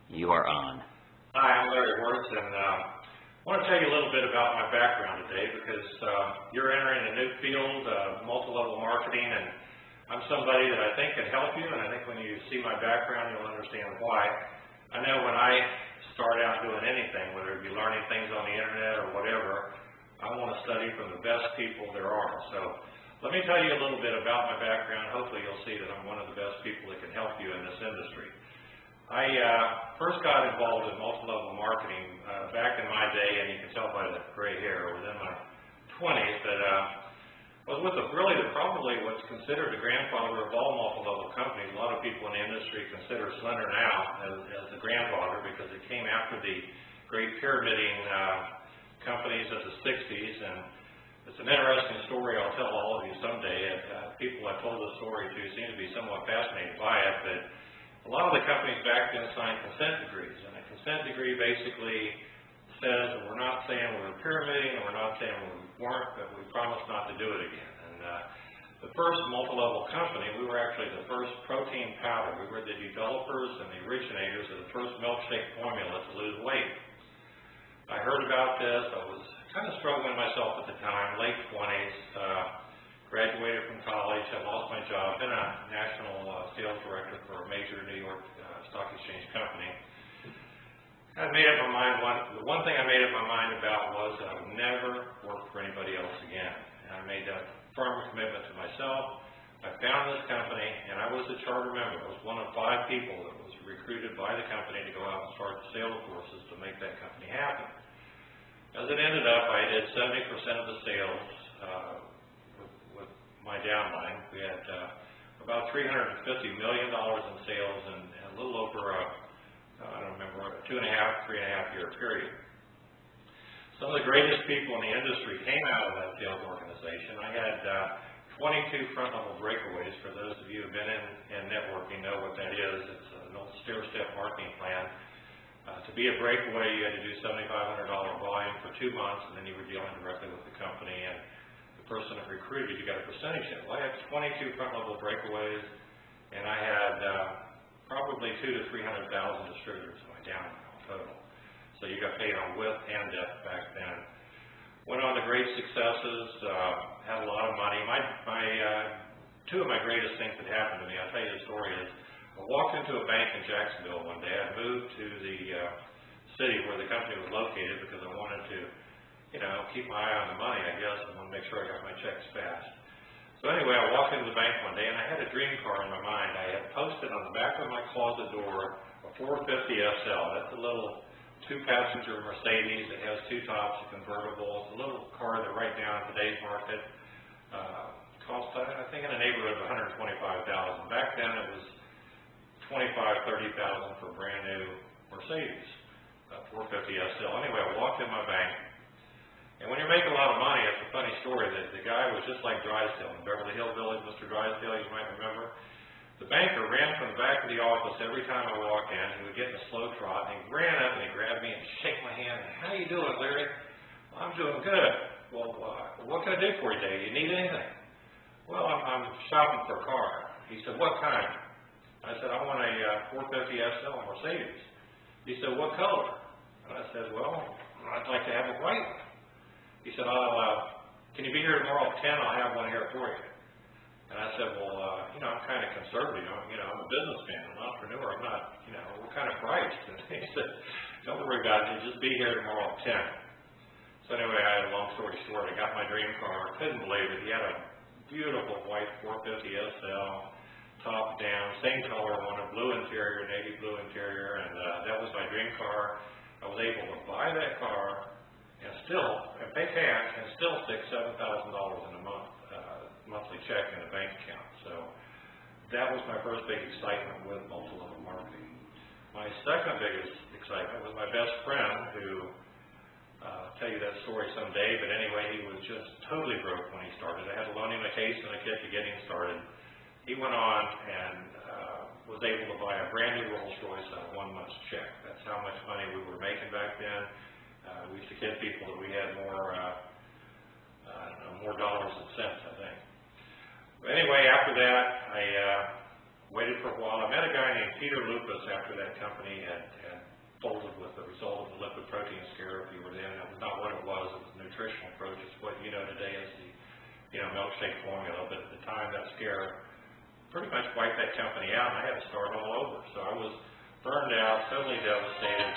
You are on. Hi, I'm Larry Wirtz, and I want to tell you a little bit about my background today because you're entering a new field, multi-level marketing, and I'm somebody that I think can help you, and I think when you see my background, you'll understand why. I know when I start out doing anything, whether it be learning things on the internet or whatever, I want to study from the best people there are. So let me tell you a little bit about my background. Hopefully you'll see that I'm one of the best people that can help you in this industry. I first got involved in multi-level marketing back in my day, and you can tell by the gray hair, I was in my 20s, that was with probably what's considered the grandfather of all multi-level companies. A lot of people in the industry consider Slender now as the grandfather because it came after the great pyramiding companies of the 60s, and it's an interesting story I'll tell all of you someday. People I've told the story to seem to be somewhat fascinated by it, but a lot of the companies back then signed consent decrees, and a consent decree basically says that we're not saying we're pyramiding, and we're not saying we weren't, but we promise not to do it again. And the first multi-level company, we were actually the first protein powder. We were the developers and the originators of the first milkshake formula to lose weight. I heard about this. I was kind of struggling myself at the time, late 20s. Graduated from college, I lost my job, been a national sales director for a major New York stock exchange company. I made up my mind, the one thing I made up my mind about was that I would never work for anybody else again. And I made a firm commitment to myself. I found this company, and I was a charter member. I was one of 5 people that was recruited by the company to go out and start the sales forces to make that company happen. As it ended up, I did 70% of the sales my downline. We had about $350 million in sales in a little over I don't remember, a 3.5 year period. Some of the greatest people in the industry came out of that sales organization. I had 22 front level breakaways. For those of you who have been in networking know what that is. It's an old stair-step marketing plan. To be a breakaway, you had to do $7,500 volume for 2 months, and then you were dealing directly with the company, and person that recruited you got a percentage hit. Well, I had 22 front level breakaways, and I had probably 200,000 to 300,000 distributors in my downline total. So you got paid on width and depth back then. Went on to great successes, had a lot of money. Two of my greatest things that happened to me, I'll tell you the story, is I walked into a bank in Jacksonville one day. I moved to the city where the company was located because I wanted to keep my eye on the money, I guess. I want to make sure I got my checks fast. So anyway, I walked into the bank one day, and I had a dream car in my mind. I had posted on the back of my closet door a 450 SL. That's a little 2-passenger Mercedes. It has 2 tops, a convertible. It's a little car that right now in today's market costs, I think, in the neighborhood of $125,000. Back then, it was $25,000, $30,000 for a brand new Mercedes, 450 SL. Anyway, I walked in my bank. And when you're making a lot of money, it's a funny story that the guy was just like Drysdale in Beverly Hills Village, Mr. Drysdale, you might remember. The banker ran from the back of the office every time I walked in. He would get in a slow trot, and he ran up and he grabbed me and shook my hand. How you doing, Larry? Well, I'm doing good. Well, what can I do for you today? You need anything? Well, I'm shopping for a car. He said, what kind? I said, I want a 450 SL Mercedes. He said, what color? And I said, well, I'd like to have a white one. He said, can you be here tomorrow at 10? I'll have one here for you. And I said, well, I'm kind of conservative. I'm a businessman. I'm an entrepreneur. I'm not, what kind of price? And he said, don't worry about it. Just be here tomorrow at 10. So anyway, I had a long story short. I got my dream car. Couldn't believe it. He had a beautiful white 450 SL, top down, same color one, a blue interior, navy blue interior, and that was my dream car. I was able to buy that car and pay cash and still stick $7,000 in a month, monthly check in a bank account. So that was my first big excitement with multi-level marketing. My second biggest excitement was my best friend who, I'll tell you that story someday, but anyway, he was just totally broke when he started. I had to loan him a case and a kit to get him started. He went on and was able to buy a brand new Rolls Royce on a 1 month's check. That's how much money we were making back then. We used to kid people that we had more dollars than cents, I think. But anyway, after that, I waited for a while. I met a guy named Peter Lupus after that company had folded with the result of the liquid protein scare. If you were then, it was not what it was a nutritional approach. It's what you know today as the milkshake formula. But at the time, that scare pretty much wiped that company out, and I had to start all over. So I was burned out, totally devastated.